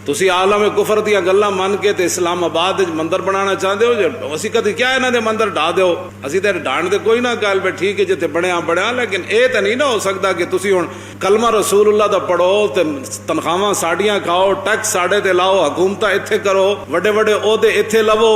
ਤੁਸੀਂ ਆਲਮ ਕੁਫਰ ਦੀਆਂ ਗੱਲਾਂ ਮੰਨ ਕੇ ਤੇ ਇਸਲਾਮਾਬਾਦ ਵਿੱਚ ਮੰਦਰ ਬਣਾਉਣਾ ਚਾਹੁੰਦੇ ਹੋ? ਅਸੀਂ ਕਦੀ ਕਿਹਾ ਇਹਨਾਂ ਦੇ ਮੰਦਰ ਢਾ ਦਿਓ? ਅਸੀਂ ਤੇ ਢਾਣ ਦੇ ਕੋਈ ਨਾ ਗੱਲ, ਠੀਕ ਹੈ ਜਿੱਥੇ ਬਣਿਆ ਬਣਿਆ, ਲੇਕਿਨ ਇਹ ਤਾਂ ਨਹੀਂ ਨਾ ਹੋ ਸਕਦਾ ਕਿ ਤੁਸੀਂ ਹੁਣ ਕਲਮਾ ਰਸੂਲullah ਦਾ ਪੜੋ ਤੇ ਤਨਖਾਹਾਂ ਸਾਡੀਆਂ ਖਾਓ, ਟੈਕਸ ਸਾਡੇ ਤੇ ਲਾਓ, ਹਕੂਮਤਾਂ ਇੱਥੇ ਕਰੋ, ਵੱਡੇ ਵੱਡੇ ਅਹੁਦੇ ਇੱਥੇ ਲਵੋ।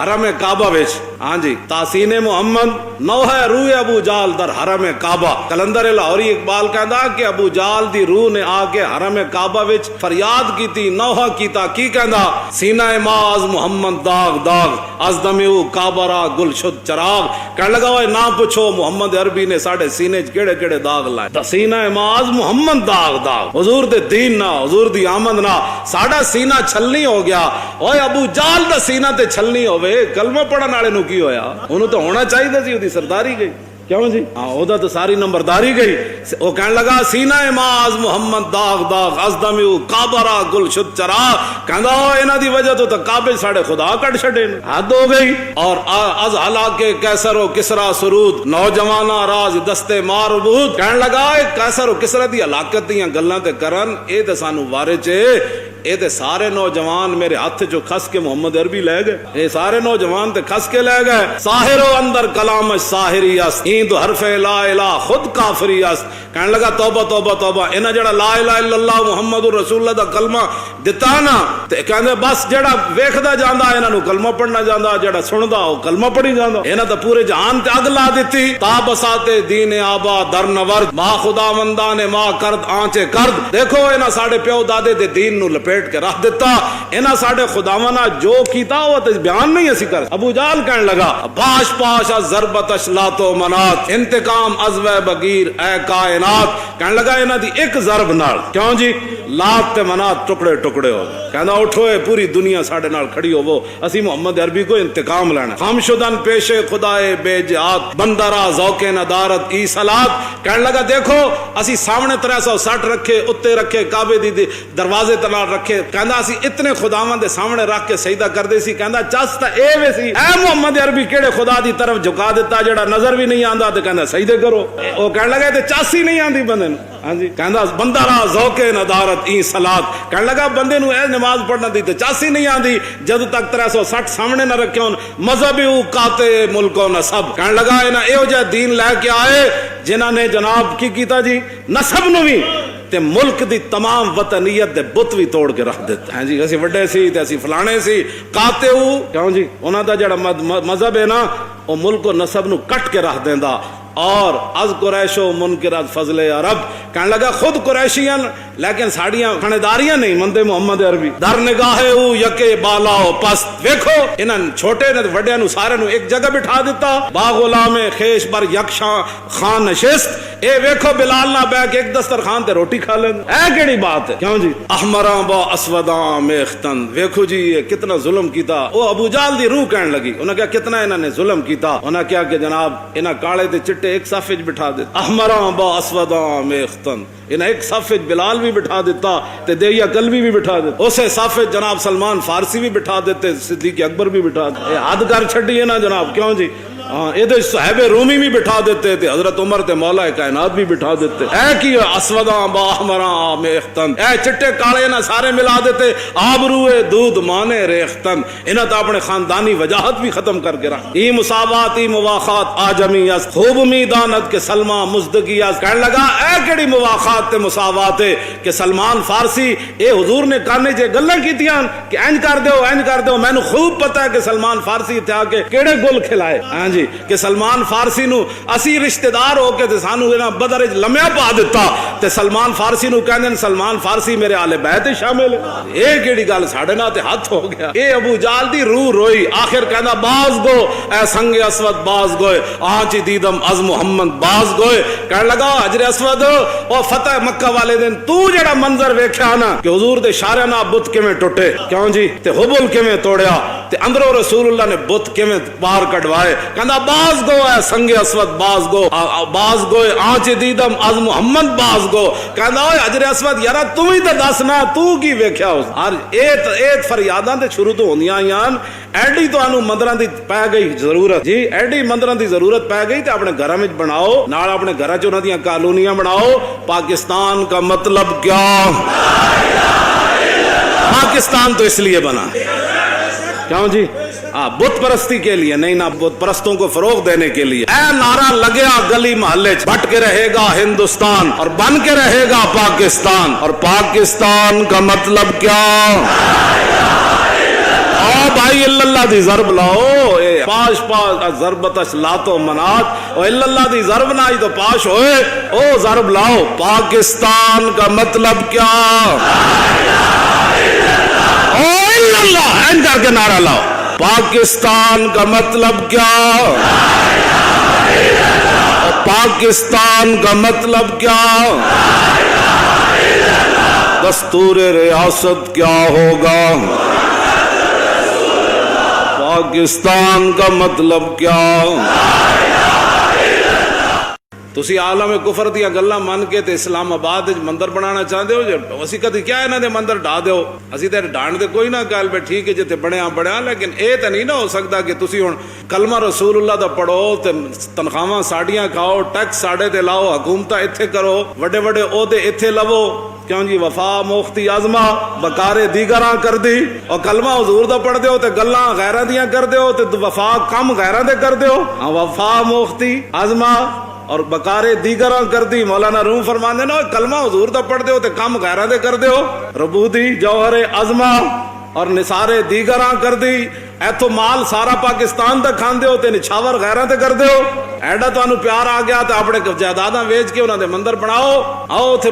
حرم کعبہ وچ ہاں جی تاسین محمد نوح روح ابو جال در حرم کعبہ کلندر لاہوری اقبال کہندا کہ ابو جال دی روح نے آ کے حرم کعبہ وچ فریاد کیتی نوح کیتا کی کہندا سینہ ماز محمد داغ داغ از دمیو کعبہ را گل شد چراغ کہنے لگا اوے نہ پوچھو محمد عربی نے ساڈے سینے چ کیڑے کیڑے داغ لائے سینہ ماز محمد داغ داغ حضور دے دین نہ حضور دی آمد نہ ساڈا سینہ چھلنی ہو گیا اوے ابو جال دا سینہ تے چھلنی ہوے کلمہ پڑھن والے نو کی ہویا انہوں تو ہونا چاہیے سی، اودی سرداری گئی کیوں جی ہاں اودا تو ساری نمبرداری گئی. وہ کہنے لگا سینہ ماز محمد داغ داغ ازدمیو کعبہ را گل شد چراغ کہندا انہاں دی وجہ تو کعبے ساڈے خدا کٹ چھڈے حد ہو گئی. اور از ہلاک کیسر و کسرا سرود نوجواناں راز دستے مار بود کہنے لگا کیسر و کسرا دی ہلاکت دیاں گلاں تے کرن اے تے سانو وارے چ اے تے سارے نوجوان میرے ہاتھ جو کھس کے محمد عربی لے گئے. اے سارے نوجوان تے کھس کے لے گئے. ساحر و اندر کلام ساحری اس ایند حرف لا الہ خود کافری اس کہنے لگا توبہ توبہ توبہ انہاں جڑا لا الہ الا اللہ محمد رسول اللہ دا کلمہ دتا نا تے کہندے بس جڑا ویکھدا جاندا انہاں نو کلمہ پڑھنا جاندا جڑا سندا او کلمہ پڑھی جاندا. انہاں تے پورے جہان تے اگ لا دتی تا بساتے دین آبا در نورد ما خداونداں نے ما کرد آنچے کرد. دیکھو انہاں ساڈے پیو دادے دے دین نو پیٹ کے رکھ دیتا انہاں ساڈے خداونا جو کیتا وہ تے بیان نہیں اسی کر. ابو جال کہنے لگا پاش پاش از ضربتش لات و منات انتقام از و بغیر اے کائنات کہنے لگا انہاں دی ایک ضرب نال کیوں جی لات تے منات ٹکڑے ٹکڑے ہو گئے. کہندا اٹھو پوری دنیا ساڈے نال کھڑی ہوو اسی محمد عربی کو انتقام لینا. ہم شدن پیش خدائے بے جہاد بندرا ذوق ندارت ای صلات کہنے لگا دیکھو اسی سامنے 360 رکھے اتے رکھے کعبے دی دروازے تلال رکھے کہندا اسی اتنے خداواں دے سامنے رکھ کے سجدہ کردے سی. کہندا چستا اے وے سی اے محمد عربی کیڑے خدا دی طرف جھکا دیتا جڑا نظر بھی نہیں آندا تے کہندا سجدے کرو. او کہنے لگا تے چاسی نہیں آندی بندے نوں ہاں جی کہندا بندہ را ذوق ندارت ای صلات کہنے لگا بندے نوں اے نماز پڑھنا دی تے چاسی نہیں آندی جد تک 360 سامنے نہ رکھے ہون مذہبی قاتے ملک و نسب کہنے لگا انہاں ایہو جہا دین لے کے آئے جنہاں نے جناب کی کیتا جی نسب نو بھی تے ملک دی تمام وطنیت دے بت بھی توڑ کے رکھ دیتا ہے جی. اسی وڈے سی تے اسی فلانے سی قاتے ہو کیوں جی انہاں دا جڑا مذہب ہے نا او ملک و نسب نو کٹ کے رکھ دیندا. اور از قریش و منکرات فضل عرب کہنے لگا خود قریشیاں لیکن ساڑیاں خانداریاں نہیں مندے محمد عربی در نگاہ او یکے بالا و پست. ویکھو انہاں چھوٹے نے وڈیاں نو سارے نو ایک جگہ بٹھا دیتا با غلام خیش بر یکشاں خان نشست. اے ویکھو بلال نہ بیٹھ کے ایک دسترخوان تے روٹی کھا لیں. اے کیڑی بات ہے کیوں جی احمراں با اسوداں میختن. ویکھو جی یہ کتنا ظلم کیتا. او ابو جال دی روح کہنے لگی انہاں کہا کتنا انہاں نے ظلم کیتا. انہاں کہا کہ جناب انہاں کالے تے چٹے ایک صف وچ بٹھا دے احمراں با اسوداں میختن. انہیں ایک صف وچ بلال بھی بٹھا دیتا تے دیا کلبی بھی بٹھا دیتا. اسے صف وچ جناب سلمان فارسی بھی بٹھا دیتے صدیق اکبر بھی بٹھا دیتے. حد کر چھڈی ہے نا جناب کیوں جی ہاں یہ صحابہ رومی بھی بٹھا دیتے تھے حضرت عمر تے مولا کائنات بھی بٹھا دیتے. اے کی اسوداں با احمراں میختن اے چٹے کالے نہ سارے ملا دیتے آبروئے دودھ مانے ریختن. انہاں تو اپنے خاندانی وجاہت بھی ختم کر کے رکھ. ای مساوات ای مواخات آجمی اس خوب میدانت کے سلمان مزدگی اس کہنے لگا اے کیڑی مواخات تے مساوات ہے کہ سلمان فارسی اے حضور نے کانے جے گلاں کیتیاں کہ انج کر دیو مینوں خوب پتہ ہے کہ سلمان فارسی تے آ کے کیڑے گل کھلائے ہاں جی کہ سلمان فارسی نو اسی رشتہ دار ہو کے تے سانو انہاں بدر وچ لمیا پا دیتا تے سلمان فارسی نو کہندے سلمان فارسی میرے اہل بیت شامل ہے. اے کیڑی گل ساڈے نال تے ہاتھ ہو گیا. اے ابو جال دی روح روئی آخر کہندا باز گو اے سنگ اسود باز گوئے آنچ دیدم از محمد باز گوئے. کہنے لگا حجر اسود او فتح مکہ والے دن تو جڑا منظر ویکھیا نا کہ حضور دے اشارے نال بت کیویں ٹوٹے کیوں جی تے حبل کیویں توڑیا تے اندروں رسول اللہ نے بت کیویں باہر کڈوائے. کہندا باز گو اے سنگ اسود باز گو آنچ دیدم از محمد باز گو. کہندا اوے حجر اسود یارا تو ہی تے دس نا تو کی ویکھیا اس ہر ایت فریاداں تے شروع تو ہوندیاں آئیاں ایڈی تانوں مندراں دی پے گئی ضرورت جی ایڈی مندراں دی ضرورت پے گئی تے اپنے گھراں وچ بناؤ نال اپنے گھراں چ انہاں دیاں کالونیاں بناؤ. پاکستان کا مطلب کیا پاکستان تو اس لیے بنا کیوں جی بت پرستی کے لیے نہیں نہ بت پرستوں کو فروغ دینے کے لیے. اے نعرہ لگیا گلی محلے بٹ کے رہے گا ہندوستان اور بن کے رہے گا پاکستان. اور پاکستان کا مطلب کیا بھائی اللہ دی ضرب لاؤ اے پاش پاش ضربتش لاتو منات او اللہ دی ضرب نہ آئی تو پاش ہوئے او ضرب لاؤ پاکستان کا مطلب کیا او اللہ این کر کے نعرہ لاؤ پاکستان کا مطلب کیا پاکستان کا مطلب کیا دستور ریاست کیا ہوگا پاکستان کا مطلب کیا تسی عالم کفر دیا گلاں من کے تے اسلام آباد مندر بنانا چاہتے ہو جو اسی کدی کیا انہاں دے مندر ڈھا دیو اسی تے ڈھانڈ دے کوئی نہ گل بے ٹھیک ہے جتے بڑیاں لیکن اے تے نہیں نہ ہو سکتا کہ تسی ہن کلمہ رسول اللہ دا پڑھو تے تنخواہاں ساڈیاں کھاؤ ٹیکس ساڈے تے لاؤ حکومتاں ایتھے کرو وڈے وڈے عہدے ایتھے لو کیوں جی وفا مختی عظمہ بکارے دیگراں کر دی اور کلمہ حضور دا پڑھ دیو تے گلاں غیراں دیاں کر دیو تے وفا کم غیراں دے کر دیو وفا مختی عظمہ اور بکارے دیگراں کر دی مولانا روم فرماندے نا کلمہ حضور دا پڑھ دیو تے کم غیراں دے کر دیو ربودی جوہر عظمہ اور نثارے دیگراں کر دی ایتھو مال سارا پاکستان دا کھان دیو تے نچھاور غیراں تے کر دیو ایڈا تانوں پیار آ گیا تے اپنے جائیداداں ویچ کے انہاں دے مندر بناؤ آؤ اوتھے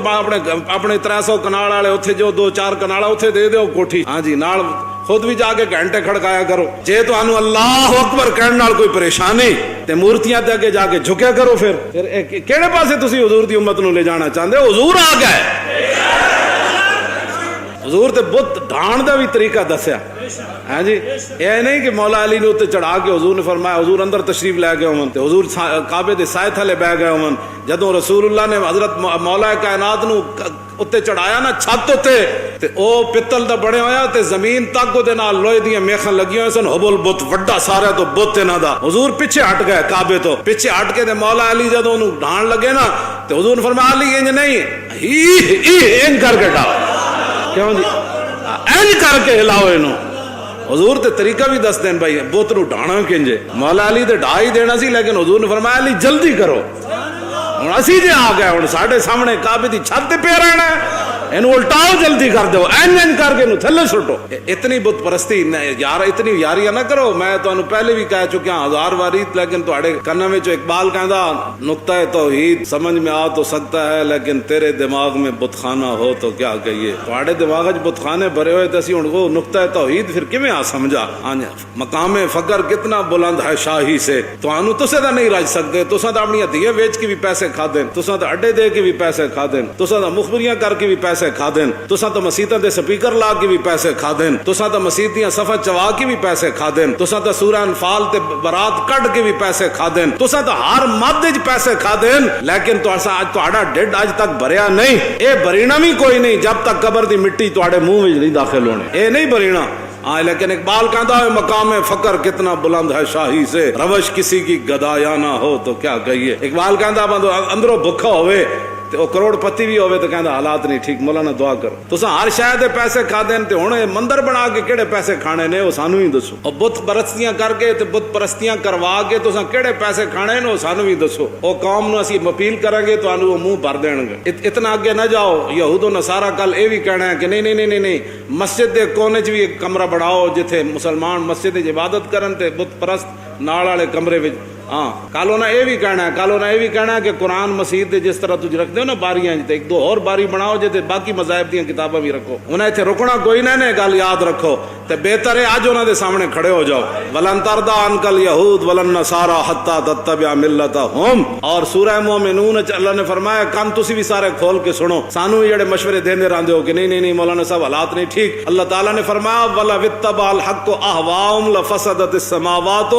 اپنے 300 کنال والے اوتھے جو 2-4 کنال اوتھے دے دیو کوٹھی ہاں جی نال خود بھی جا کے گھنٹے کھڑکایا کرو جے تو انو اللہ اکبر کہن نال کوئی پریشانی تے مورتیاں تے اگے جا کے جھکیا کرو پھر کیڑے پاسے تسی حضور دی امت نو لے جانا چاہندے ہو حضور آ گئے حضور تے بت ڈھان دا بھی طریقہ دسیا ہاں جی یہ نہیں کہ مولا علی نے چڑھا کے حضور نے فرمایا حضور اندر تشریف لے گئے ہون تے حضور کعبے دے سائے تھلے بہ گئے ہون جدوں رسول اللہ نے حضرت مولا کائنات نو اتے چڑھایا نا چھت اتے تے او پتل دا بڑے ہویا تے زمین تک دے نال لوہے دیاں میخاں لگی ہوئے سن حبل بت وڈا سارا تو بت انہاں دا حضور پیچھے ہٹ گئے کعبے تو پیچھے ہٹ کے تے مولا علی جدوں انہوں ڈھان لگے نا تے حضور نے فرمایا علی انج نہیں انج کر کے ڈال کیوں جی انج کر کے ہلاؤ انہوں حضور تے طریقہ بھی دس دین بھائی بت نو ڈھانا کنجے مولا علی تے ڈھا ہی دینا سی لیکن حضور نے فرمایا علی جلدی کرو ہوں اسی جے آ گئے ہوں ساڈے سامنے کعبے دی چھت تے پیا رہنا ہے اینو الٹاؤ جلدی کر دو این کر کے تھلے سٹو اتنی بت پرستی یار اتنی یاریاں نہ کرو میں تانوں پہلے بھی کہہ چکا ہوں 1000 واری لیکن تہاڈے کناں وچ اقبال کہندا نقطہ توحید سمجھ میں آ تو سکتا ہے لیکن تیرے دماغ میں بت خانہ ہو تو کیا کہیے تہاڈے دماغ وچ بت خانے بھرے ہوئے تے اسی ہن وہ نقطہ توحید پھر کیویں آ سمجھا مقام فقر کتنا بلند ہے شاہی سے تانوں تسے دا نہیں رج سکتے تساں تے اپنی ہدیے ویچ کے بھی پیسے کھا دین تساں تے اڈے دے کے بھی پیسے کھا دین تساں تے مخبریاں کر کے بھی پیسے کھا دین تساں تے مسیتاں دے سپیکر لا کے بھی پیسے کھا دین تساں تے مسیت دیاں صفاں چوا کے بھی پیسے کھا دین تساں تے سورہ انفال تے برات کڈ کے بھی پیسے کھا دین تساں تے ہر مد وچ پیسے کھا دین لیکن تساں اج تہاڈا ڈڈ اج تک بھریا نہیں اے بھرینا بھی کوئی نہیں جب تک قبر دی مٹی تہاڈے منہ وچ نہیں داخل ہونی اے نہیں بھرینا لیکن اقبال کہتا ہے مقام فقر کتنا بلند ہے شاہی سے روش کسی کی گدایا نہ ہو تو کیا کہیے اقبال کہتا ہے اندروں بھکھا ہوئے تو کروڑ پتی بھی ہوئے تو کہتا حالات نہیں ٹھیک مولانا دعا کرو تو ہر شاید پیسے کھا دین تے ہن مندر بنا کے کیڑے پیسے کھانے نے وہ سانو ہی دسو اور بت پرستیاں کر کے تے بت پرستیاں کروا کے تو کیڑے پیسے کھانے نے وہ سانو ہی دسو او قوم نو اسی اپیل کریں گے تو وہ منہ بھر دین گے اتنا اگے نہ جاؤ یہود و نصارا کل اے بھی کہنا ہے کہ نہیں نہیں نہیں نہیں مسجد دے کونے چ بھی ایک کمرہ بناؤ جتھے مسلمان مسجد وچ عبادت کرن تے بت پرست نال والے کمرے وچ ہاں کل انہیں یہ بھی کہنا ہے کل انہیں یہ بھی کہنا ہے کہ قرآن مسجد دے جس طرح تجھ رکھ دے ہو نا باریاں ایک دو اور باری بناؤ جے باقی مذاہب دیاں کتاباں بھی رکھو انہیں ایتھے رکنا کوئی نہ نے گل یاد رکھو تے بہتر ہے اج انہاں دے سامنے کھڑے ہو جاؤ ولن ترضى عنك اليهود ولا النصارى حتى تتبع ملتهم اور سورہ مومنون وچ اللہ نے فرمایا کم تسی بھی سارے کھول کے سنو سانو جڑے مشورے دیندے رہندے ہو کہ نہیں نہیں نہیں مولانا صاحب حالات نہیں ٹھیک اللہ تعالی نے فرمایا ولا وتبع الحق اهواهم لفسدت السماوات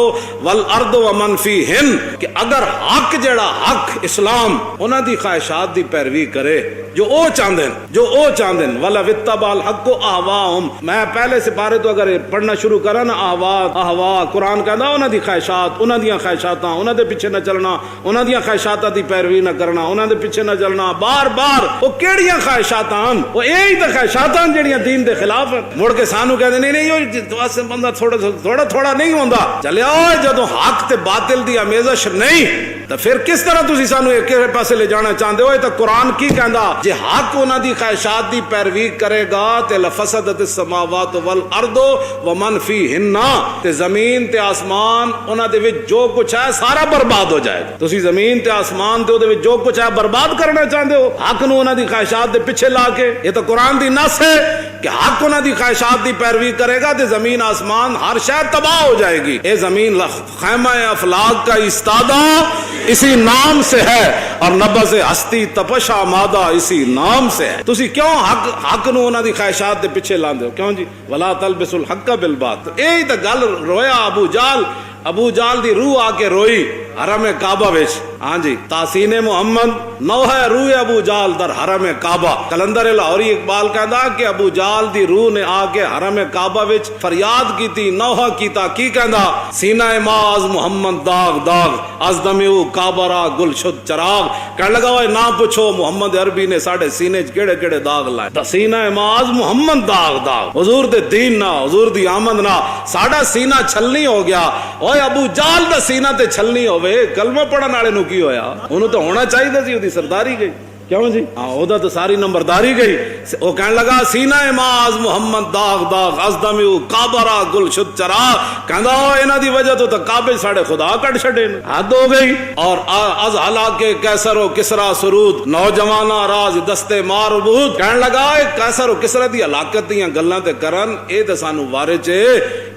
والارض ومن فيهن کہ اگر حق جڑا حق اسلام انہاں دی خواہشات دی پیروی کرے جو او چاہندے ولا وتبع الحق اهواهم میں پہلے سے بارے تو اگر پڑھنا شروع کرا نا احوا قرآن کہندا انہاں دی خواہشات انہاں دیاں خواہشاتاں انہاں دے پیچھے نہ چلنا انہاں دیاں خواہشاتاں دی پیروی نہ کرنا انہاں دے پیچھے نہ چلنا بار بار او کیڑیاں خواہشاتاں او یہی تے خواہشاتاں جڑیاں دین دے خلاف ہیں مڑ کے سانو کہندے نہیں نہیں او واسطے بندہ تھوڑا تھوڑا نہیں ہوندا چلے او جدوں حق تے باطل دی آمیزش نہیں تو پھر کس طرح تسی سانو ایک پاسے لے جانا چاہتے ہو؟ تو قرآن کی کہندا جے حق انہاں دی خواہشات دی پیروی کرے گا تے لفسدت السماوات والارض ومن فیہن، تے زمین تے آسمان انہاں دے وچ جو کچھ ہے سارا برباد ہو جائے گا۔ تسی زمین تے آسمان تے او دے وچ جو کچھ ہے برباد کرنا چاہتے ہو حق نو انہاں دی خواہشات دے پیچھے لا کے؟ یہ تو قرآن دی نص ہے کہ حق انہاں دی خواہشات دی پیروی کرے گا تے زمین آسمان ہر شے تباہ ہو جائے گی۔ اے زمین خیمہ افلاک کا استادہ اسی نام سے ہے اور نبض ہستی تپش آمادہ اسی نام سے ہے۔ تسی کیوں حق نو انہاں دی خواہشات دے پیچھے لاندے ہو؟ کیوں جی؟ ولا تلبسوا الحق بالباطل۔ اے تے گل رویا ابو جال دی روح آ کے روئی حرم کعبہ وچ، ہاں جی تحسین محمد نوح روح ابو جال در حرم کعبہ۔ کلندر لاہوری اقبال کہندا کہ ابو جال دی روح نے آ کے حرم کعبہ وچ فریاد کیتی، نوح کیتا کی کہندا؟ سینہ ماز محمد داغ داغ از دمیو کعبہ را گل شد چراغ۔ کہنے لگا اوے نہ پوچھو محمد عربی نے ساڈے سینے چ کیڑے کیڑے داغ لائے۔ سینہ ماز محمد داغ داغ، حضور دے دین نہ، حضور دی آمد نہ ساڈا سینہ چھلنی ہو گیا۔ اوے ابو جال دا سینہ تے چھلنی ہوے کلمہ پڑھن والے نو کی ہویا؟ انہوں تو ہونا چاہیے سی اودی سرداری گئی، کیوں جی؟ ہاں او دا تو ساری نمبرداری گئی۔ او کہنے لگا سینہ ماز محمد داغ داغ از دمیو کعبہ را گل شد چراغ۔ کہندا انہاں دی وجہ تو کعبے ساڈے خدا کٹ چھڈے، حد ہو گئی۔ اور از ہلاک کیسر و کسرا سرود نوجواناں راز دستے مار بود۔ کہنے لگا کیسر و کسرا دی ہلاکت دیاں گلاں تے کرن اے تے سانو وارے چ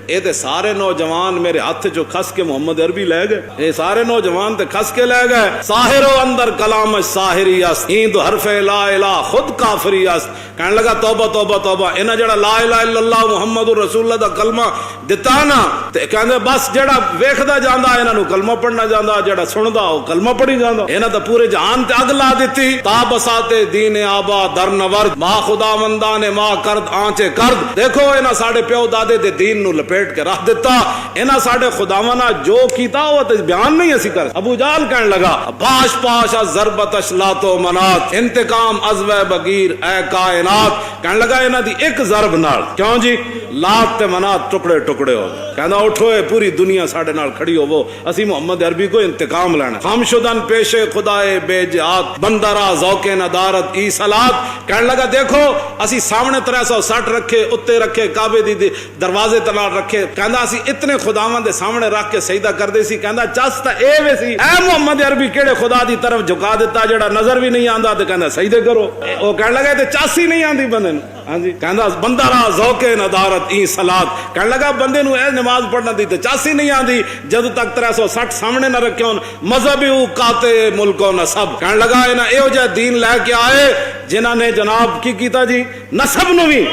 اے تے سارے نوجوان میرے ہاتھ جو کھس کے محمد عربی لے گئے، اے سارے نوجوان تے کھس کے لے گئے۔ ساحر و اندر کلام ساحری است این دو حرف لا الہ خود کافری است۔ کہنے لگا توبہ توبہ توبہ، انہاں جڑا لا الہ الا اللہ محمد رسول اللہ دا کلمہ دتا نا تے کہندے بس جڑا ویکھدا جاندا انہاں نو کلمہ پڑھنا جاندا، جڑا سندا او کلمہ پڑھی جاندا۔ انہاں تے پورے جہان تے اگ لا دتی۔ تا بسات دین آبا در نورد ما خداوندان ما کرد آنچے کرد۔ دیکھو انہاں ساڈے پیو دادے دے دین نو لپیٹ کے رکھ دیتا، انہاں ساڈے خداونداں جو کیتا وہ تے بیان نہیں اسی کر۔ ابو جہل کہنے لگا پاش پاش از ضربتش لات و منات انتقام از و بغیر اے کائنات۔ کہنے لگا انہاں دی ایک ضرب نال، کیوں جی؟ لات تے منات ٹکڑے ٹکڑے ہو گئے۔ کہندا اٹھو اے پوری دنیا ساڈے نال کھڑی ہوو، اسی محمد عربی کو انتقام لینا۔ ہم شدن پیش خدائے بے جہات بندرا ذوق ندارت ای صلات۔ کہنے لگا دیکھو اسی سامنے 360 رکھے، اتے رکھے، کعبے دی دروازے تلال رکھے۔ کہندا اسی اتنے خداواں دے سامنے رکھ کے سجدہ کردے سی۔ کہندا چس تے اے وے سی، اے محمد عربی کیڑے خدا دی طرف جھکا دیتا جڑا نظر بھی نہیں آندا تے کہندا سجدے کرو۔ او کہنے لگا تے چس ہی نہیں آندی بندے نوں، ہاں جی کہندا بندہ را ذوق ندارت ای صلات۔ کہنے لگا بندے نوں اے نماز پڑھنا دی تے چس ہی نہیں آندی جدوں تک 360 سامنے نہ رکھے ہون۔ مذہبی قاطع ملک و نسب۔ کہنے لگا انہاں ایہو جہا دین لے کے آئے جنہاں نے جناب کی کیتا جی؟ نسب نو بھی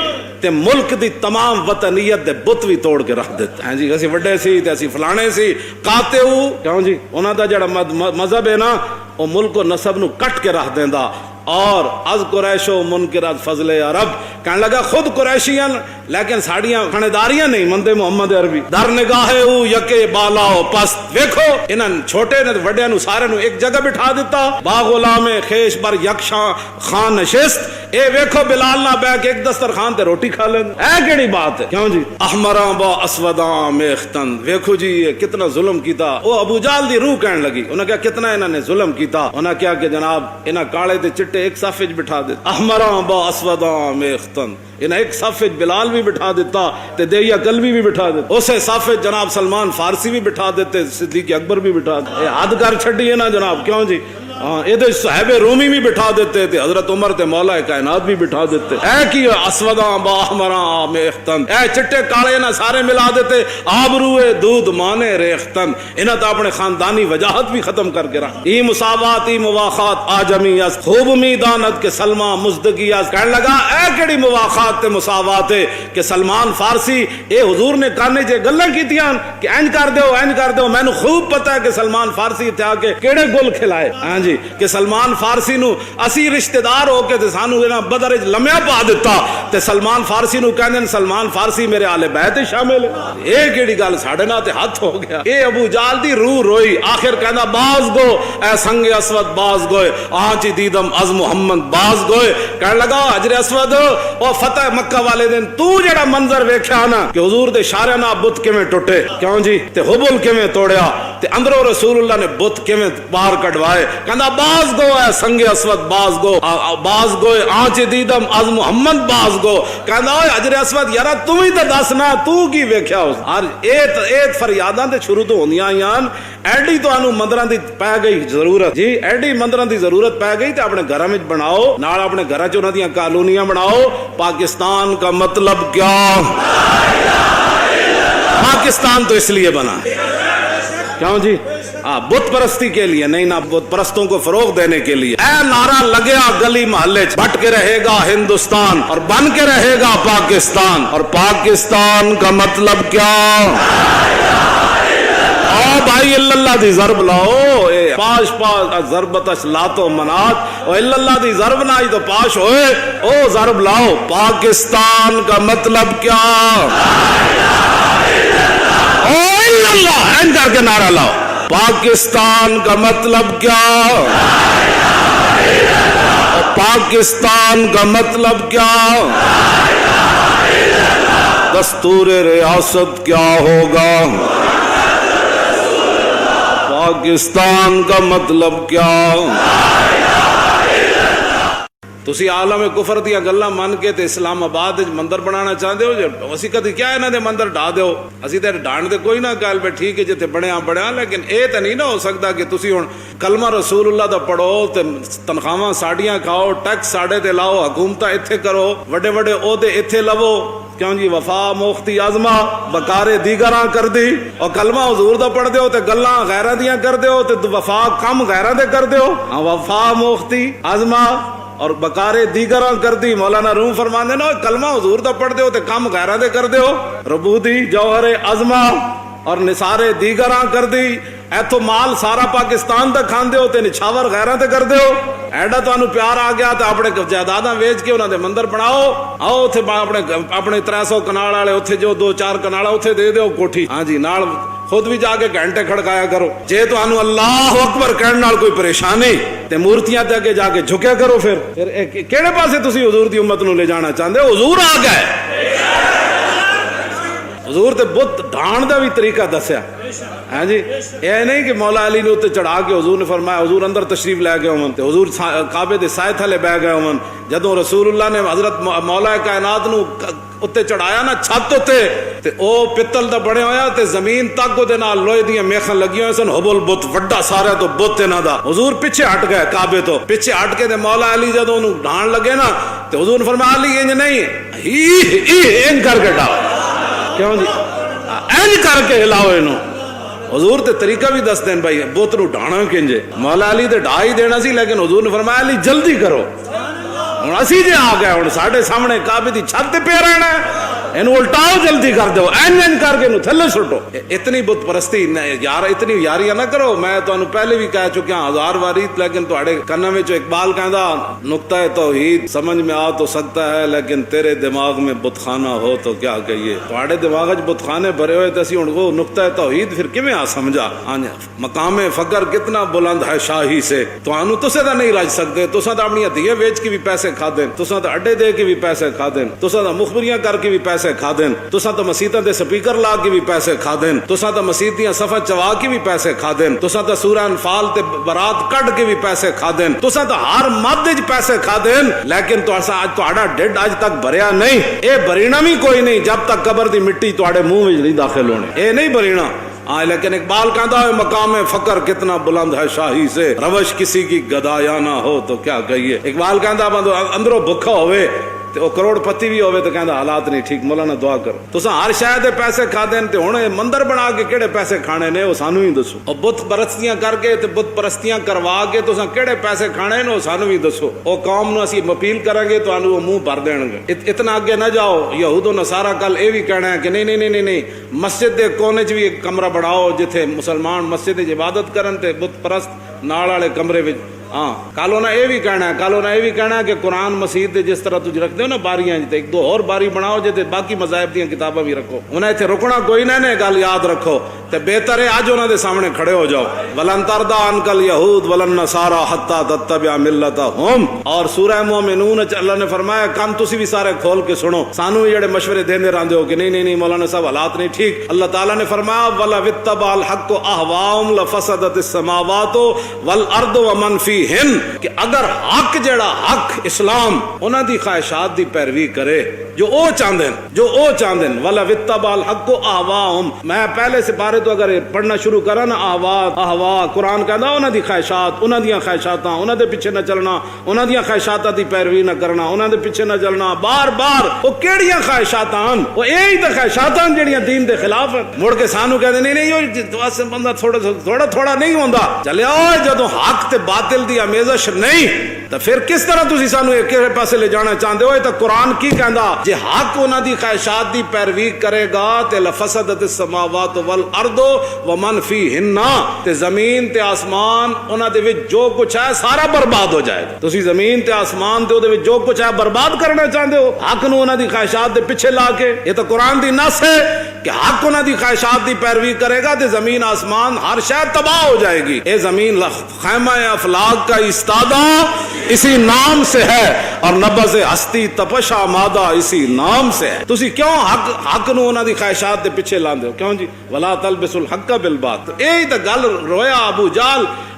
تے ملک دی تمام وطنیت دے بت بھی توڑ کے رکھ دیتا۔ ہاں جی اسی وڈے سی تے اسی فلانے سی قاطع کیوں جی؟ انہاں دا جڑا مذہب ہے نا او ملک و نسب نو کٹ کے رکھ دیندا۔ اور از قریش و منکرات فضل عرب۔ کہنے لگا خود قریشیاں لیکن ساڑیاں خانداریاں نہیں مندے محمد عربی۔ در نگاہ او یکے بالا و پست۔ ویکھو انہاں چھوٹے نے وڈیاں نو سارے نو ایک جگہ بٹھا دیتا۔ با غلام خیش بر یکشاں خان نشست۔ اے ویکھو بلال نہ بیٹھ کے ایک دسترخوان تے روٹی کھا لیں۔ اے کیڑی بات ہے؟ کیوں جی؟ احمراں با اسوداں میختن۔ ویکھو جی یہ کتنا ظلم کیتا۔ او ابو جہل دی روح کہنے لگی، انہاں کہا کتنا انہاں نے ظلم کیتا۔ انہاں کہا کہ جناب انہاں کالے تے چٹے ایک صف وچ بٹھا دے۔ احمراں با اسوداں میختن، انہیں ایک صف وچ بلال بھی بٹھا دیتا تے دیا کلبی بھی بٹھا دیتا، اسے صف وچ جناب سلمان فارسی بھی بٹھا دیتے، صدیق اکبر بھی بٹھا دیتے۔ حد کر چھڈی ہے نا جناب، کیوں جی؟ ہاں یہ صحابہ رومی بھی بٹھا دیتے تھے، حضرت عمر تے مولا کائنات بھی بٹھا دیتے۔ اے کی اسوداں با احمراں میختن، اے چٹے کالے نہ سارے ملا دیتے۔ آبروئے دودھ مانے ریختن، انہاں تو اپنے خاندانی وجاہت بھی ختم کر کے رکھ۔ ای مساوات ای مواخات آجمی است خوب میدانت کے سلمان مزدگی است۔ کہنے لگا اے کیڑی مواخات تے مساوات ہے کہ سلمان فارسی اے حضور نے کانے چ گلاں کیتیاں کہ انج کر دیو انج کر دیو، مینوں خوب پتہ ہے کہ سلمان فارسی تے آ کے کیڑے گل کھلائے۔ ہاں جی جی کہ سلمان فارسی نو اسی رشتہ دار ہو کے تے سانو انہاں بدر وچ لمیا پا دیتا تے سلمان فارسی نو کہندے سلمان فارسی میرے آل بیت شامل ہے. اے کیڑی گل ساڈے نال تے ہاتھ ہو گیا. اے ابو جال دی روح روئی. آخر کہندا باز گو اے سنگ اسود باز گوئے آنچ دیدم از محمد باز گوئے. کہنے لگا حجر اسود او فتح مکہ والے دن تو جڑا منظر ویکھیا نا کہ حضور دے اشارے نال بت کیویں ٹوٹے کیوں جی تے حبل کیویں توڑیا تے اندروں رسول اللہ نے بت کیویں باہر کڈوائے. کہندا باز گو اے سنگ اسود باز گو باز گوئے آنچ دیدم از محمد باز گو. کہندا اوے حجر اسود یارا تو ہی تے دس نا تو کی ویکھیا اس ہر ایت فریاداں تے شروع تو ہوندیاں آئیاں. ایڈی تانوں مندراں دی پے گئی ضرورت جی ایڈی مندراں دی ضرورت پے گئی تے اپنے گھراں وچ بناؤ نال اپنے گھراں چ انہاں دیاں کالونیاں بناؤ. پاکستان کا مطلب کیا پاکستان تو اس لیے بنا کیوں جی بت پرستی کے لیے نہیں نا بت پرستوں کو فروغ دینے کے لیے. اے نعرہ لگیا گلی محلے بٹ کے رہے گا ہندوستان اور بن کے رہے گا پاکستان. اور پاکستان کا مطلب کیا او بھائی اللہ دی ضرب لاؤ پاش پاش ضربتش لاتو منات او اللہ دی ضرب نہ تو پاش ہوئے او ضرب لاؤ. پاکستان کا مطلب کیا او اللہ این کر کے نعرہ لاؤ. پاکستان کا مطلب کیا پاکستان کا مطلب کیا دستور ریاست کیا ہوگا پاکستان کا مطلب کیا. تسی عالم کفر دیا گلاں من کے تے اسلام آباد مندر بنانا چاہتے ہو جو اسی کدی کیا انہاں دے مندر ڈھا دیو اسی تے ڈھان دے کوئی نہ گل پہ ٹھیک ہے جتے بڑیا لیکن اے تے نہیں نہ ہو سکتا کہ تسی ہن کلمہ رسول اللہ دا پڑھو تے تنخواہاں ساڈیاں کھاؤ ٹیکس ساڈے تے لاؤ حکومتاں ایتھے کرو وڈے وڈے عہدے ایتھے لو کیوں جی وفا موختی آزما بکارے دیگراں کر دی اور کلمہ حضور دا پڑھ دیو تے گلاں غیراں دیاں کر دیو تے وفا کم غیراں دے کر دیو. وفا موختی آزما اور بکارے دیگراں کر دی. مولانا روم فرماندے نا کلمہ حضور دا پڑھ دیو تے کم غیراں دے کر دیو. ربودی جوہر عظما اور نثارے دیگراں کر دی. ایتھو مال سارا پاکستان دا کھان دیو تے نچھاور غیراں تے کر دیو. ایڈا تانوں پیار آ گیا تے اپنے جائیداداں ویچ کے انہاں دے مندر بناؤ. آؤ اوتھے اپنے 300 کنال والے اوتھے جو 2-4 کنال اوتھے دے دیو کوٹھی ہاں جی نال خود بھی جا کے گھنٹے کھڑکایا کرو. جے تانوں اللہ اکبر کہن نال کوئی پریشانی تے مورتیاں تے اگے جا کے جھکیا کرو. پھر کیڑے پاسے تسی حضور دی امت نو لے جانا چاہندے ہو. حضور آ گئے حضور تے بت ڈھان دا بھی طریقہ دسیا ہاں جی. یہ نہیں کہ مولا علی نے اتنے چڑھا کے حضور نے فرمایا حضور اندر تشریف لے گئے ہون تے حضور کعبے دے سائے تھلے بہ گئے ہون. جدوں رسول اللہ نے حضرت مولا کائنات نو اتنے چڑھایا نا چھت تے تے او پتل دا بنے ہویا تے زمین تک دے نال لوہے دیاں میخاں لگی ہوئی سن. حبل بت وڈا سارا تو بت انہاں دا. حضور پیچھے ہٹ گئے کعبے تو پیچھے ہٹ کے تے مولا علی جدوں انہوں ڈھان لگے نا تے حضور نے فرمایا علی انج نہیں این کر کے ڈال کیوں جی این کر کے ہلاؤ انہوں. حضور تے طریقہ بھی دس دین بھائی بت نو ڈھانا کنجے. مولا علی تے ڈھا ہی دینا سی لیکن حضور نے فرمایا علی جلدی کرو ہوں اسی جے آ گئے ہوں ساڈے سامنے کعبے دی چھت پہ رہنا اینو الٹاؤ جلدی کر دو این کر کے انہوں تھلے سٹو. اتنی بت پرستی یار اتنی یاریاں نہ کرو. میں تانوں پہلے بھی کہہ چکیا 1000 واری لیکن تہاڈے کناں وچ اقبال کہندا نقطہ توحید سمجھ میں آ تو سکتا ہے لیکن تیرے دماغ میں بت خانہ ہو تو کیا کہیے. تہاڈے دماغ وچ بت خانے بھرے ہوئے تے اسی ہن وہ نقطہ توحید پھر کیویں آ سمجھا. مقام فقر کتنا بلند ہے شاہی سے تانوں تسے دا نہیں رج سکتے. تساں تے اپنی ہدیے ویچ کے بھی پیسے کھا دین تساں تے اڈے دے کے بھی پیسے کھا دین تساں تے مخبریاں کر کے بھی پیسے کھا دین تساں تے مسیتاں دے سپیکر لا کے بھی پیسے کھا دین تساں تے مسجد دیاں صفاں چوا کے بھی پیسے کھا دین تساں تے سورہ انفال تے برات کڈ کے بھی پیسے کھا دین تساں تے ہر مد وچ پیسے کھا دین لیکن تساں اج تہاڈا ڈڈ اج تک بھریا نہیں. اے بھرینا بھی کوئی نہیں جب تک قبر دی مٹی تہاڈے منہ وچ نہیں داخل ہونی. اے نہیں بھرینا لیکن اقبال کہتا ہے مقام فقر کتنا بلند ہے شاہی سے روش کسی کی گدایا نہ ہو تو کیا کہیے. اقبال کہتا اندروں بھکھا ہوئے تے او کروڑ پتی بھی ہوئے تو کہندا حالات نہیں ٹھیک مولانا دعا کرو. تساں ہر شاید پیسے کھا دین تے ہن مندر بنا کے کیڑے پیسے کھانے نے او سانو ہی دسو. او بت پرستیاں کر کے تے بت پرستیاں کروا کے تساں کیڑے پیسے کھانے نے او سانو ہی دسو. او قوم نو اسی اپیل کریں گے تو انو منہ بھر دین گے. اتنا اگے نہ جاؤ. یہود و نصارا کل اے بھی کہنا ہے کہ نہیں مسجد دے کونے چ بھی ایک کمرہ بڑھاؤ جتھے مسلمان مسجد وچ عبادت کرن تے بت پرست نال والے کمرے وچ ہاں کل انہیں یہ بھی کہنا ہے، کل انہیں یہ بھی کہنا ہے کہ قرآن مسیح دے جس طرح تجھ رکھ دے ہو نا باریاں تے ایک دو اور باری بناؤ جے تے باقی مذاہب دیاں کتاباں بھی رکھو. انہیں اتنے رکنا کوئی نہ نے گل یاد رکھو تے بہتر ہے اج انہاں دے سامنے کھڑے ہو جاؤ. ولن ترضى عنك اليهود ولا النصارى حتى تتبع ملتهم. اور سورہ مومنون اللہ نے فرمایا کم تسی بھی سارے کھول کے سنو، سانو جڑے مشورے دیندے رہندے ہو کہ نہیں مولانا صاحب حالات نہیں ٹھیک. اللہ تعالیٰ نے فرمایا ولا وتبع الحق اهواهم لفسدت السماوات والارض ومن فيهن، کہ اگر حق جڑا حق اسلام انہاں دی خواہشات دی پیروی کرے جو او چاہندے ولا وتبع الحق اهواهم. میں پہلے سے پارے تو اگر پڑھنا شروع کرا نا احوا قرآن کہندا انہاں دی خواہشات، انہاں دیاں خواہشاتاں، انہاں دے پیچھے نہ چلنا، انہاں دیاں خواہشاتاں دی پیروی نہ کرنا، انہاں دے پیچھے نہ چلنا. بار بار او کیڑیاں خواہشاتاں ہن؟ او یہی تے خواہشاتاں جڑیاں دین دے خلاف ہیں. مڑ کے سانو کہندے نہیں او واسطے بندہ تھوڑا نہیں ہوندا. چلے جدوں حق تے باطل دی آمیزش نہیں تو پھر کس طرح تسی سانو ایک پاسے لے جانا چاہندے ہو؟ تو قرآن کی کہندا جے حق انہاں دی خواہشات دی پیروی کرے گا تے لفسدت السماوات والارض ومن فیہن، تے زمین تے آسمان انہاں دے وچ جو کچھ ہے سارا برباد ہو جائے گا. تسی زمین تے آسمان تے او دے وچ جو کچھ ہے برباد کرنا چاہندے ہو حق نو انہاں دی خواہشات دے پیچھے لا کے. یہ تو قرآن دی نص ہے کہ حق انہاں دی خواہشات دی پیروی کرے گا تے زمین آسمان ہر شے تباہ ہو جائے گی. اے زمین خیمہ افلاک کا استادہ اسی نام سے ہے اور نبض ہستی تپش آمادہ اسی نام سے ہے. تسی کیوں حق نو انہاں دی خواہشات دے پیچھے لاندے ہو؟ کیوں جی؟ ولا تلبسوا الحق بالباطل. یہی تو گل رویا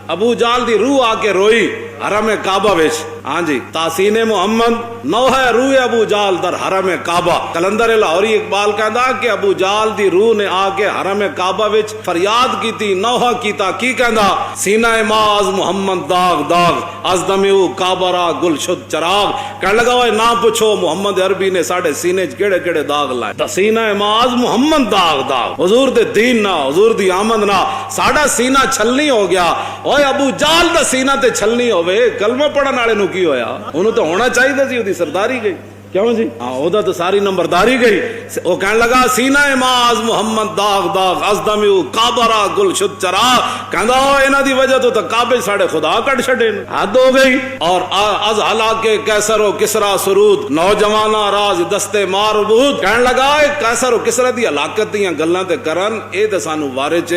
ابو جال دی روح آ کے روئی حرم کعبہ وچ. ہاں جی تحسین محمد نو ہے روح ابو جال در حرم کعبہ. کلندر لاہوری اقبال کہندا کہ ابو جال دی روح نے آ کے حرم کعبہ وچ فریاد کیتی، نوحہ کیتا. کی کہندا؟ سینہ ماز محمد داغ داغ از دمیو کعبہ را گل شد چراغ. کہنے لگا اوے نہ پوچھو محمد عربی نے ساڈے سینے چ کیڑے کیڑے داغ لائے. سینہ ماز محمد داغ داغ حضور دے دین نہ حضور دی آمد نہ ساڈا سینہ چھلنی ہو گیا. اوے ابو جال دا سینہ تے چھلنی ہوے کلمہ پڑھن والے نو کی ہویا؟ انہوں تو ہونا چاہیے سی اودی سرداری گئی. کیوں جی؟ ہاں او تو ساری نمبرداری گئی. وہ کہنے لگا سینہ ماز محمد داغ داغ ازدمیو کعبہ را گل شد چراغ. کہندا انہاں دی وجہ تو کعبے ساڈے خدا کٹ چھڈے. حد ہو گئی. اور از ہلاک قیصر و کسرا سرود نوجواناں راز دستے مار بود. کہنے لگا قیصر و کسرا دی ہلاکت دیاں گلاں تے کرن اے تے سانو وارے چ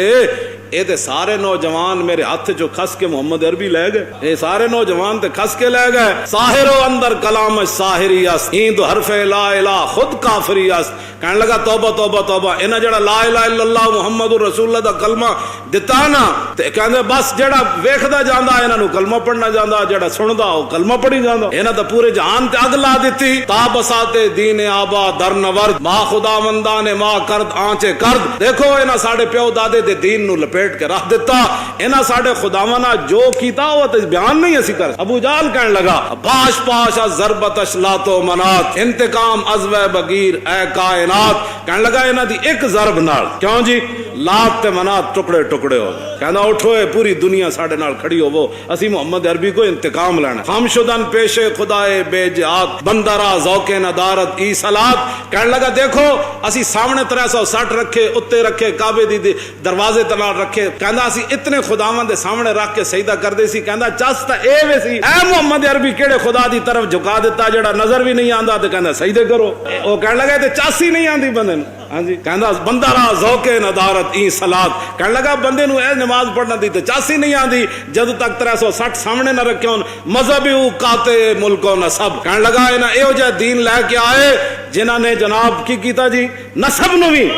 اے تے سارے نوجوان میرے ہاتھ جو کھس کے محمد عربی لے گئے. اے سارے نوجوان تے کھس کے لے گئے. ساحر و اندر کلام ساحری است این دو حرف لا الہ خود کافری است. کہنے لگا توبہ توبہ توبہ. انہاں جڑا لا الہ الا اللہ محمد رسول اللہ دا کلمہ دتا نا تے کہندے بس جڑا ویکھدا جاندا انہاں نو کلمہ پڑھنا جاندا، جڑا سندا او کلمہ پڑھی جاندا. انہاں دا پورے جہان تے اگ لا دتی. تا بسات دین آبا در نورد ما خدا مندان ما کرد آنچے کرد. دیکھو انہاں ساڈے پیو دادے دے دین نو لپیٹ کے رکھ دیتا. انہاں ساڈے خداونداں جو کیتا وہ تے بیان نہیں اسی کر. ابو جال کہنے لگا پاش پاش از ضربتش لاتو منات انتقام از و بغیر اے کائنات. کہنے لگا انہاں دی ایک ضرب نال کیوں جی لات تے منات ٹکڑے ٹکڑے ہو گئے. کہندا اٹھو پوری دنیا ساڈے نال کھڑی ہوو اسی محمد عربی کو انتقام لینا. ہم شدن پیش خدائے بے جہاد بندرا ذوق ندارت ای صلات. کہنے لگا دیکھو اسی سامنے 360 رکھے اتے رکھے کعبے دی دروازے تلال رکھے. کہندا اسی اتنے خداواں دے سامنے رکھ کے سجدہ کردے سی. کہندا چس تے اے وے سی اے محمد عربی کیڑے خدا دی طرف جھکا دیتا جڑا نظر بھی نہیں آندا تے کہندا سجدے کرو. او کہنے لگا تے چس ہی نہیں آندی بندے نوں. ہاں جی کہندا بندہ را ذوق ندارت ای صلات. کہنے لگا بندے نوں اے نماز پڑھنا دی تے چس ہی نہیں آندی جد تک 360 سامنے نہ رکھے ہون. مذہب او قاتے ملک و نسب. کہنے لگا انہاں ایہو جہا دین لے کے آئے جنہاں نے جناب کی کیتا جی نسب نو بھی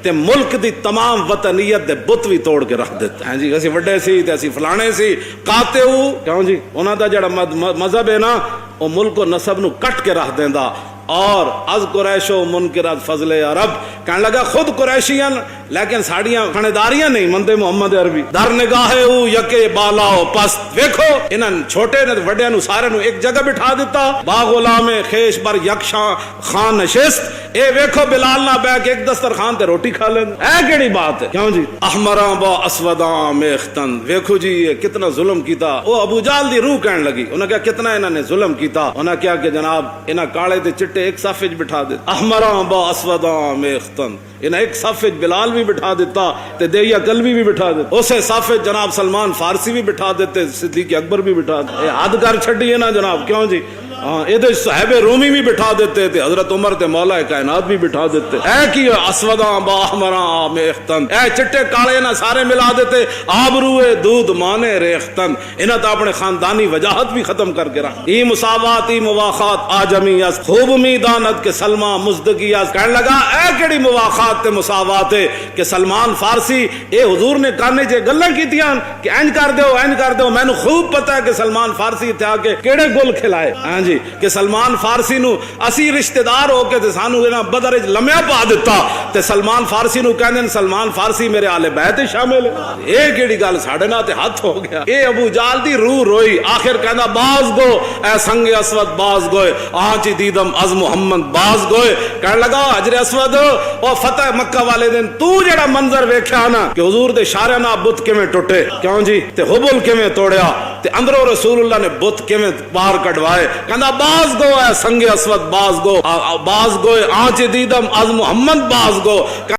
تے ملک دی تمام وطنیت دے بت بھی توڑ کے رکھ دیتا. ہاں جی اسی وڈے سی تے اسی فلانے سی قاتے او کیوں جی انہاں دا جڑا مذہب ہے نا او ملک و نسب نو کٹ کے رکھ دیندا. اور از قریش و منکرات فضل عرب. کہنے لگا خود قریشیاں لیکن ساڑیاں خانداریاں نہیں مندے محمد عربی. در نگاہ او یکے بالا و پست. ویکھو انہاں چھوٹے نے وڈیاں نو سارے نو ایک جگہ بٹھا دیتا. با غلام خیش بر یکشاں خان نشست. اے ویکھو بلال نہ بیٹھ کے ایک دسترخوان تے روٹی کھا لیں. اے کیڑی بات ہے؟ کیوں جی احمراں با اسوداں میختن. ویکھو جی یہ کتنا ظلم کیتا. او ابو جال دی روح کہنے لگی انہاں کہا کتنا انہاں نے ظلم کیتا. انہاں کہا کہ جناب انہاں کالے تے چٹے تے ایک صف وچ بٹھا دیتا، احمراں با اسوداں میختن، انہیں ایک صف وچ بلال بھی بٹھا دیتا تے دیا کلبی بھی بٹھا دیتا، اسے صف وچ جناب سلمان فارسی بھی بٹھا دیتے، صدیق اکبر بھی بٹھا دیتے. اے حد کر چھڈی ہے نا جناب، کیوں جی؟ ہاں یہ صاحب رومی بھی بٹھا دیتے تھے، حضرت عمر تے مولا کائنات بھی بٹھا دیتے. اے کی اسوداں با احمراں میختن، اے چٹے کالے نہ سارے ملا دیتے، آبروئے دودھ مانے ریختن. انہاں تو اپنے خاندانی وجاہت بھی ختم کر کے رکھ. ای مساوات ای مواخات آجمیت خوب میدانت کے سلمان مزدگیت. کہنے لگا اے کیڑی مواخات تے مساوات ہے کہ سلمان فارسی اے حضور نے کانے چ گلاں کیتیاں کہ اینج کر دیو اینج کر دیو. مینوں خوب پتہ ہے کہ سلمان فارسی تے آ کے کیڑے گل کھلائے. ہاں جی کہ سلمان فارسی نو اسی رشتہ دار ہو کے تے سانو انہاں بدر وچ لمیا پا دیتا تے سلمان فارسی نو کہندے سلمان فارسی میرے آل بیت شامل ہے. اے کیڑی گل ساڈے نال تے ہاتھ ہو گیا. اے ابو جال دی روح روئی. آخر کہندا باز گو اے سنگ اسود باز گوئے آنچ دیدم از محمد باز گوئے. کہنے لگا حجر اسود او فتح مکہ والے دن تو جڑا منظر ویکھیا نا کہ حضور دے اشارے نال بت کیویں ٹوٹے، کیوں جی تے حبل کیویں توڑیا تے اندروں رسول اللہ نے بت کیویں باہر کڈوائے. کہندا باز گو اے سنگ اسود باز گو باز گوئے آنچ دیدم از محمد باز گو.